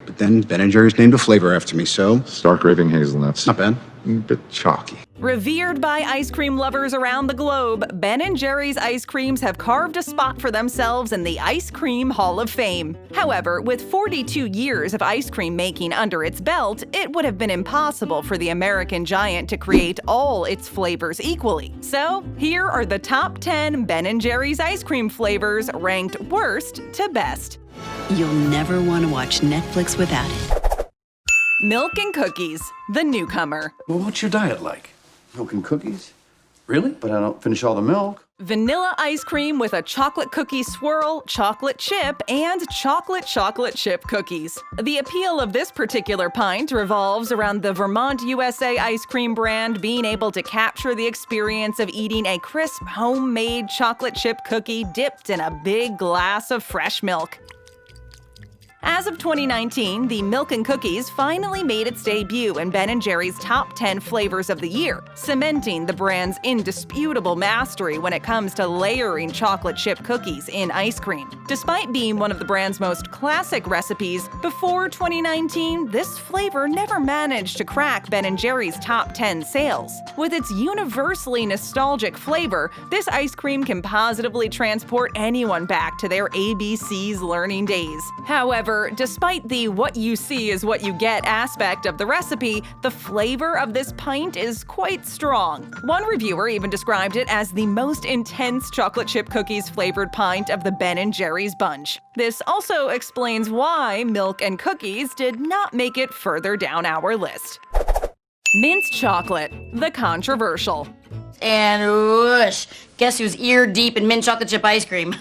But then Ben & Jerry's named a flavor after me, so... Stark raving hazelnuts. Not bad. A bit chalky. Revered by ice cream lovers around the globe, Ben & Jerry's ice creams have carved a spot for themselves in the Ice Cream Hall of Fame. However, with 42 years of ice cream making under its belt, it would have been impossible for the American giant to create all its flavors equally. So, here are the top 10 Ben & Jerry's ice cream flavors ranked worst to best. You'll never want to watch Netflix without it. Milk and Cookies, the Newcomer. Well, what's your diet like? Milk and cookies? Really? But I don't finish all the milk. Vanilla ice cream with a chocolate cookie swirl, chocolate chip, and chocolate chip cookies. The appeal of this particular pint revolves around the Vermont, USA ice cream brand being able to capture the experience of eating a crisp, homemade chocolate chip cookie dipped in a big glass of fresh milk. As of 2019, the Milk and Cookies finally made its debut in Ben & Jerry's top 10 flavors of the year, cementing the brand's indisputable mastery when it comes to layering chocolate chip cookies in ice cream. Despite being one of the brand's most classic recipes, before 2019, this flavor never managed to crack Ben & Jerry's top 10 sales. With its universally nostalgic flavor, this ice cream can positively transport anyone back to their ABC's learning days. However, despite the what you see is what you get aspect of the recipe, the flavor of this pint is quite strong. One reviewer even described it as the most intense chocolate chip cookies flavored pint of the Ben & Jerry's bunch. This also explains why Milk and Cookies did not make it further down our list. Mint chocolate, the controversial. And whoosh, guess who's ear deep in mint chocolate chip ice cream?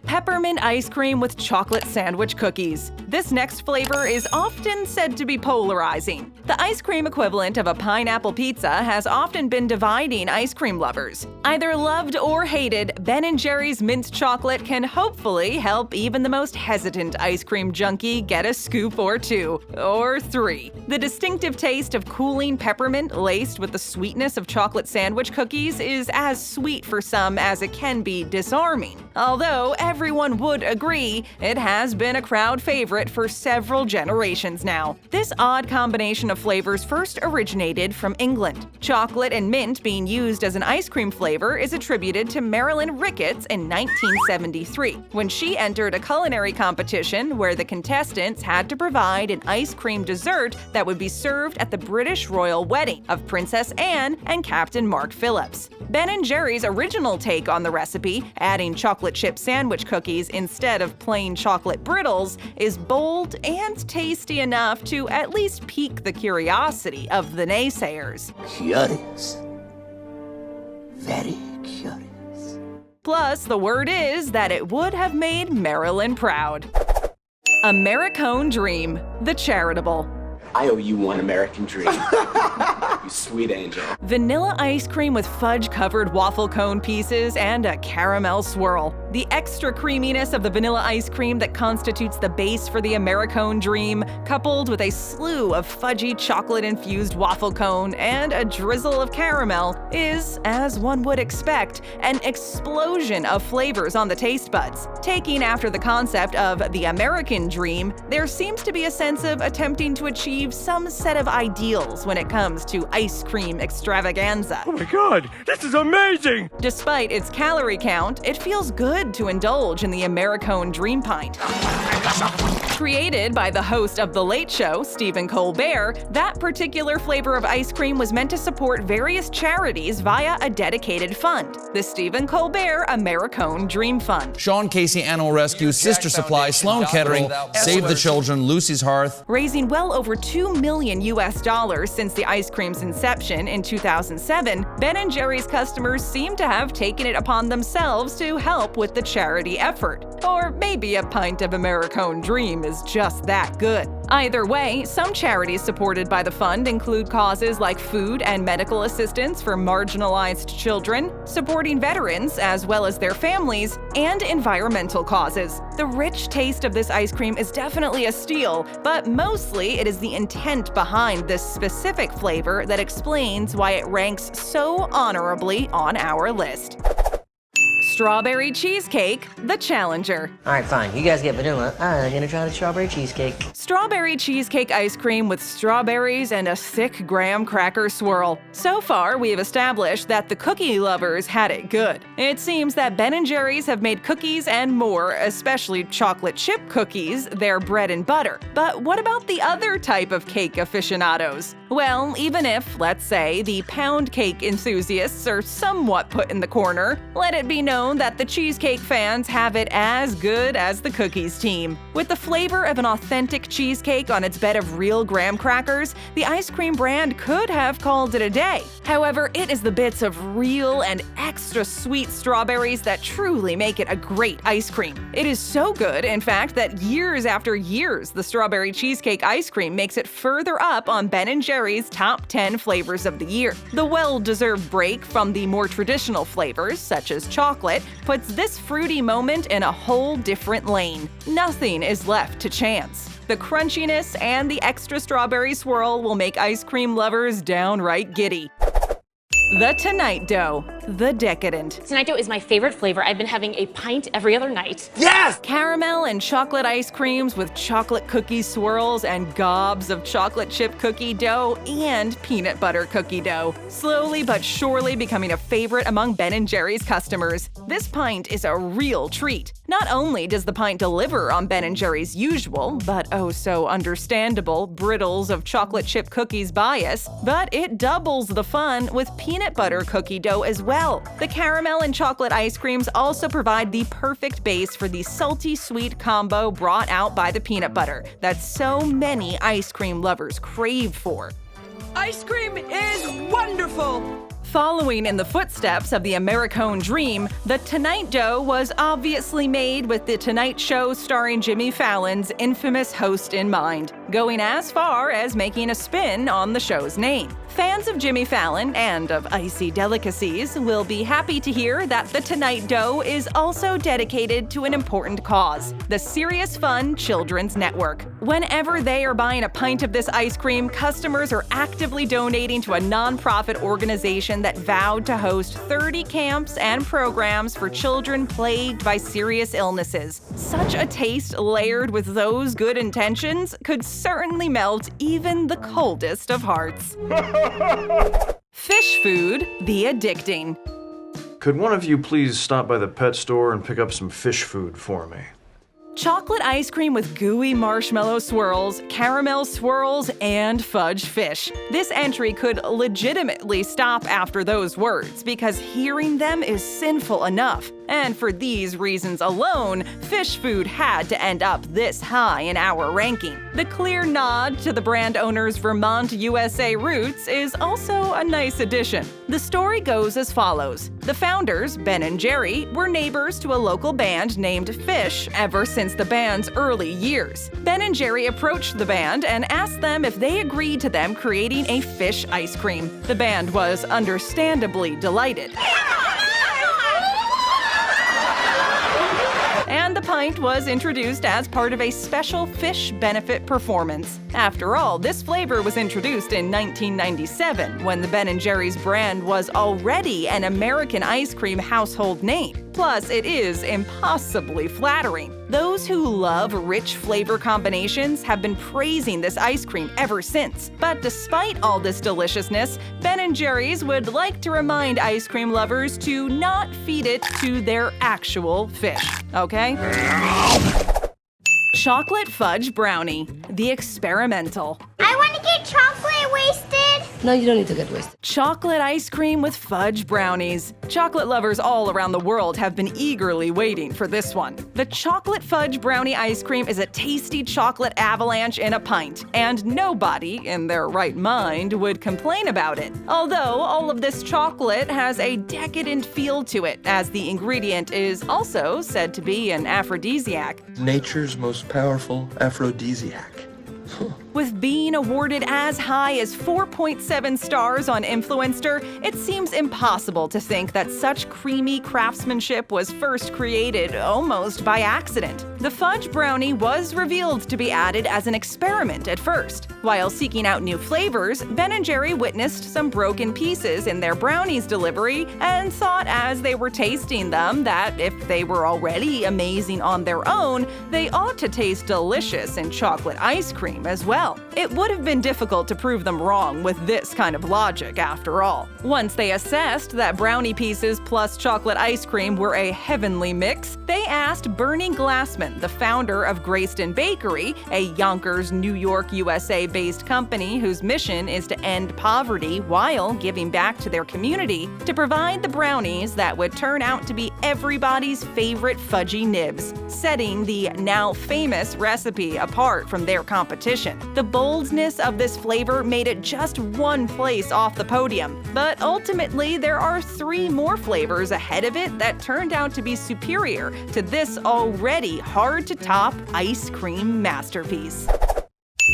Peppermint ice cream with chocolate sandwich cookies. This next flavor is often said to be polarizing. The ice cream equivalent of a pineapple pizza has often been dividing ice cream lovers. Either loved or hated, Ben & Jerry's mint chocolate can hopefully help even the most hesitant ice cream junkie get a scoop or two, or three. The distinctive taste of cooling peppermint laced with the sweetness of chocolate sandwich cookies is as sweet for some as it can be disarming. Although everyone would agree, it has been a crowd favorite for several generations now. This odd combination of flavors first originated from England. Chocolate and mint being used as an ice cream flavor is attributed to Marilyn Ricketts in 1973, when she entered a culinary competition where the contestants had to provide an ice cream dessert that would be served at the British royal wedding of Princess Anne and Captain Mark Phillips. Ben & Jerry's original take on the recipe, adding chocolate chip sandwich cookies instead of plain chocolate brittles, is bold and tasty enough to at least pique the curiosity of the naysayers. Curious. Very curious. Plus, the word is that it would have made Marilyn proud. AmeriCone Dream, the Charitable. I owe you one American dream. You sweet angel. Vanilla ice cream with fudge-covered waffle cone pieces and a caramel swirl. The extra creaminess of the vanilla ice cream that constitutes the base for the AmeriCone Dream, coupled with a slew of fudgy chocolate-infused waffle cone and a drizzle of caramel, is, as one would expect, an explosion of flavors on the taste buds. Taking after the concept of the American Dream, there seems to be a sense of attempting to achieve some set of ideals when it comes to ice cream extravaganza. Oh my god, this is amazing! Despite its calorie count, it feels good to indulge in the AmeriCone Dream Pint. Created by the host of The Late Show, Stephen Colbert, that particular flavor of ice cream was meant to support various charities via a dedicated fund, the Stephen Colbert AmeriCone Dream Fund. Sean Casey Animal Rescue, Sister Supply, Sloan Kettering, Save the Children, Lucy's Hearth. Raising well over $2 million since the ice cream's inception in 2007, Ben & Jerry's customers seem to have taken it upon themselves to help with the charity effort. Or maybe a pint of AmeriCone Dream is just that good. Either way, some charities supported by the fund include causes like food and medical assistance for marginalized children, supporting veterans as well as their families, and environmental causes. The rich taste of this ice cream is definitely a steal, but mostly it is the intent behind this specific flavor that explains why it ranks so honorably on our list. Strawberry cheesecake, the challenger. All right, fine. You guys get vanilla. I'm gonna try the strawberry cheesecake. Strawberry cheesecake ice cream with strawberries and a thick graham cracker swirl. So far, we have established that the cookie lovers had it good. It seems that Ben & Jerry's have made cookies and more, especially chocolate chip cookies, their bread and butter. But what about the other type of cake aficionados? Well, even if, let's say, the pound cake enthusiasts are somewhat put in the corner, let it be known that the cheesecake fans have it as good as the cookies team. With the flavor of an authentic cheesecake on its bed of real graham crackers, the ice cream brand could have called it a day. However, it is the bits of real and extra sweet strawberries that truly make it a great ice cream. It is so good, in fact, that years after years, the strawberry cheesecake ice cream makes it further up on Ben & Jerry's top 10 flavors of the year. The well-deserved break from the more traditional flavors, such as chocolate, puts this fruity moment in a whole different lane. Nothing is left to chance. The crunchiness and the extra strawberry swirl will make ice cream lovers downright giddy. The Tonight Dough, the Decadent. Tonight Dough is my favorite flavor. I've been having a pint every other night. Yes! Caramel and chocolate ice creams with chocolate cookie swirls and gobs of chocolate chip cookie dough and peanut butter cookie dough. Slowly but surely becoming a favorite among Ben & Jerry's customers. This pint is a real treat. Not only does the pint deliver on Ben & Jerry's usual, but oh so understandable, brittles of chocolate chip cookies bias, but it doubles the fun with peanut butter cookie dough as well. The caramel and chocolate ice creams also provide the perfect base for the salty-sweet combo brought out by the peanut butter that so many ice cream lovers crave for. Ice cream is wonderful! Following in the footsteps of the AmeriCone dream, the Tonight Dough was obviously made with the Tonight Show starring Jimmy Fallon's infamous host in mind, going as far as making a spin on the show's name. Fans of Jimmy Fallon and of icy delicacies will be happy to hear that the Tonight Dough is also dedicated to an important cause, the Serious Fun Children's Network. Whenever they are buying a pint of this ice cream, customers are actively donating to a nonprofit organization that vowed to host 30 camps and programs for children plagued by serious illnesses. Such a taste layered with those good intentions could certainly melt even the coldest of hearts. Phish food, the addicting. Could one of you please stop by the pet store and pick up some fish food for me? Chocolate ice cream with gooey marshmallow swirls, caramel swirls, and fudge fish. This entry could legitimately stop after those words because hearing them is sinful enough. And for these reasons alone, Phish food had to end up this high in our ranking. The clear nod to the brand owner's Vermont, USA roots is also a nice addition. The story goes as follows. The founders, Ben and Jerry, were neighbors to a local band named Phish ever since the band's early years. Ben and Jerry approached the band and asked them if they agreed to them creating a Phish ice cream. The band was understandably delighted. And the pint was introduced as part of a special Phish benefit performance. After all, this flavor was introduced in 1997, when the Ben & Jerry's brand was already an American ice cream household name. Plus, it is impossibly flattering. Those who love rich flavor combinations have been praising this ice cream ever since. But despite all this deliciousness, Ben & Jerry's would like to remind ice cream lovers to not feed it to their actual fish, okay? Chocolate fudge brownie, the experimental. I want to get chocolate wasted. No, you don't need to get wasted. Chocolate ice cream with fudge brownies. Chocolate lovers all around the world have been eagerly waiting for this one. The chocolate fudge brownie ice cream is a tasty chocolate avalanche in a pint, and nobody in their right mind would complain about it. Although all of this chocolate has a decadent feel to it, as the ingredient is also said to be an aphrodisiac. Nature's most powerful aphrodisiac. With being awarded as high as 4.7 stars on Influencer, it seems impossible to think that such creamy craftsmanship was first created almost by accident. The Fudge Brownie was revealed to be added as an experiment at first. While seeking out new flavors, Ben & Jerry witnessed some broken pieces in their brownies delivery and thought as they were tasting them that if they were already amazing on their own, they ought to taste delicious in chocolate ice cream as well. It would have been difficult to prove them wrong with this kind of logic after all. Once they assessed that brownie pieces plus chocolate ice cream were a heavenly mix, they asked Bernie Glassman, the founder of Grayston Bakery, a Yonkers, New York, USA-based company whose mission is to end poverty while giving back to their community, to provide the brownies that would turn out to be everybody's favorite fudgy nibs, setting the now famous recipe apart from their competition. The boldness of this flavor made it just one place off the podium, but ultimately there are 3 more flavors ahead of it that turned out to be superior to this already hard-to-top ice cream masterpiece.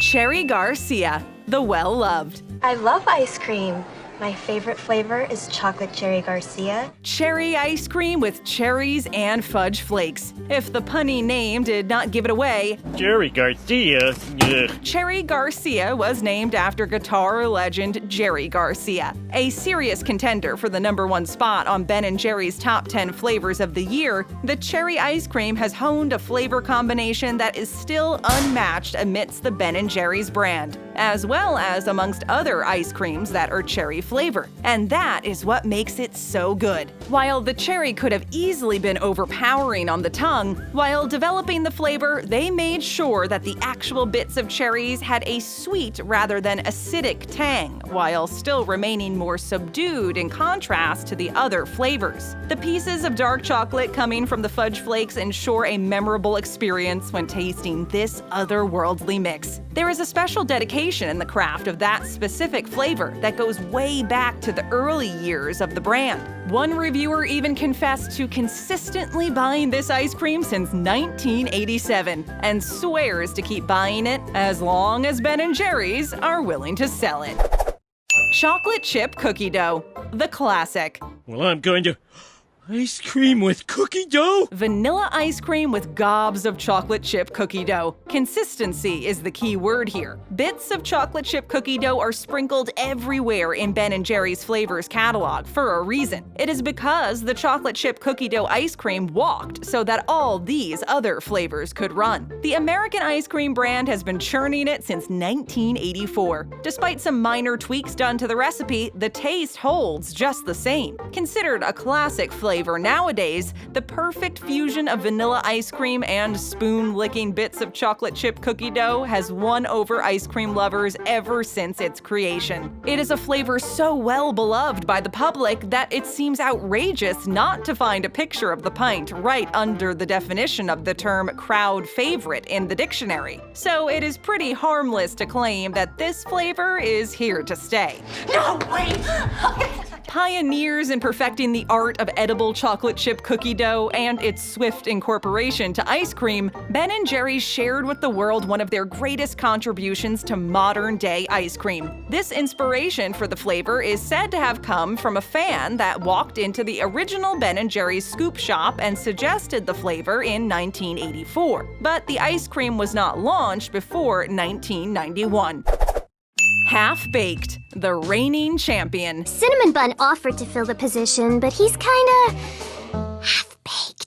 Cherry Garcia, the well-loved. I love ice cream. My favorite flavor is chocolate cherry Garcia. Cherry ice cream with cherries and fudge flakes. If the punny name did not give it away, Cherry Garcia. Ugh. Cherry Garcia was named after guitar legend Jerry Garcia. A serious contender for the #1 spot on Ben & Jerry's top 10 flavors of the year, the cherry ice cream has honed a flavor combination that is still unmatched amidst the Ben & Jerry's brand, as well as amongst other ice creams that are cherry flavor. And that is what makes it so good. While the cherry could have easily been overpowering on the tongue, while developing the flavor, they made sure that the actual bits of cherries had a sweet rather than acidic tang, while still remaining more subdued in contrast to the other flavors. The pieces of dark chocolate coming from the fudge flakes ensure a memorable experience when tasting this otherworldly mix. There is a special dedication in the craft of that specific flavor that goes way back to the early years of the brand. One reviewer even confessed to consistently buying this ice cream since 1987 and swears to keep buying it as long as Ben & Jerry's are willing to sell it. Chocolate chip cookie dough, the classic. Well, I'm going to... Ice cream with cookie dough? Vanilla ice cream with gobs of chocolate chip cookie dough. Consistency is the key word here. Bits of chocolate chip cookie dough are sprinkled everywhere in Ben & Jerry's flavors catalog for a reason. It is because the chocolate chip cookie dough ice cream walked so that all these other flavors could run. The American ice cream brand has been churning it since 1984. Despite some minor tweaks done to the recipe, the taste holds just the same. Considered a classic flavor nowadays, the perfect fusion of vanilla ice cream and spoon-licking bits of chocolate chip cookie dough has won over ice cream lovers ever since its creation. It is a flavor so well beloved by the public that it seems outrageous not to find a picture of the pint right under the definition of the term crowd favorite in the dictionary. So it is pretty harmless to claim that this flavor is here to stay. No, wait! Pioneers in perfecting the art of edible chocolate chip cookie dough and its swift incorporation to ice cream, Ben & Jerry's shared with the world one of their greatest contributions to modern-day ice cream. This inspiration for the flavor is said to have come from a fan that walked into the original Ben & Jerry's scoop shop and suggested the flavor in 1984. But the ice cream was not launched before 1991. Half-baked, the reigning champion. Cinnamon Bun offered to fill the position, but he's kinda half-baked.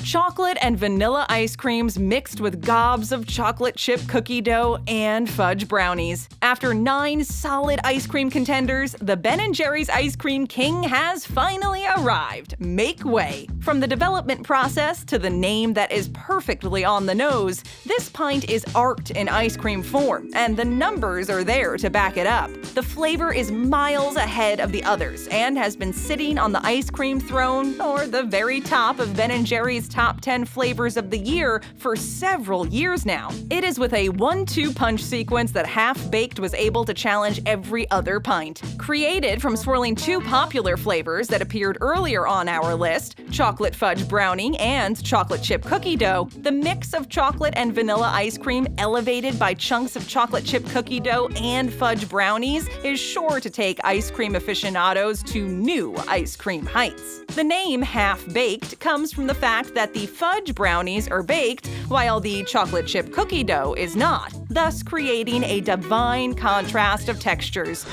Chocolate and vanilla ice creams mixed with gobs of chocolate chip cookie dough and fudge brownies. After 9 solid ice cream contenders, the Ben & Jerry's Ice Cream King has finally arrived. Make way. From the development process to the name that is perfectly on the nose, this pint is art in ice cream form, and the numbers are there to back it up. The flavor is miles ahead of the others and has been sitting on the ice cream throne or the very top of Ben & Jerry's top 10 flavors of the year for several years now. It is with a 1-2 punch sequence that Half-Baked was able to challenge every other pint. Created from swirling 2 popular flavors that appeared earlier on our list, chocolate fudge brownie and chocolate chip cookie dough, the mix of chocolate and vanilla ice cream elevated by chunks of chocolate chip cookie dough and fudge brownies is sure to take ice cream aficionados to new ice cream heights. The name Half-Baked comes from the fact that that the fudge brownies are baked while the chocolate chip cookie dough is not, thus creating a divine contrast of textures.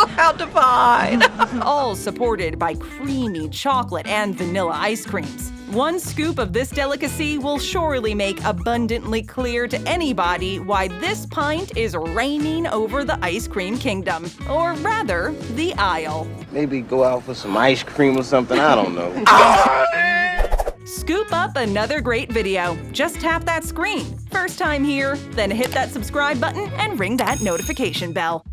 How divine! All supported by creamy chocolate and vanilla ice creams. One scoop of this delicacy will surely make abundantly clear to anybody why this pint is reigning over the ice cream kingdom. Or rather, the aisle. Maybe go out for some ice cream or something, I don't know. Scoop up another great video. Just tap that screen. First time here, then hit that subscribe button and ring that notification bell.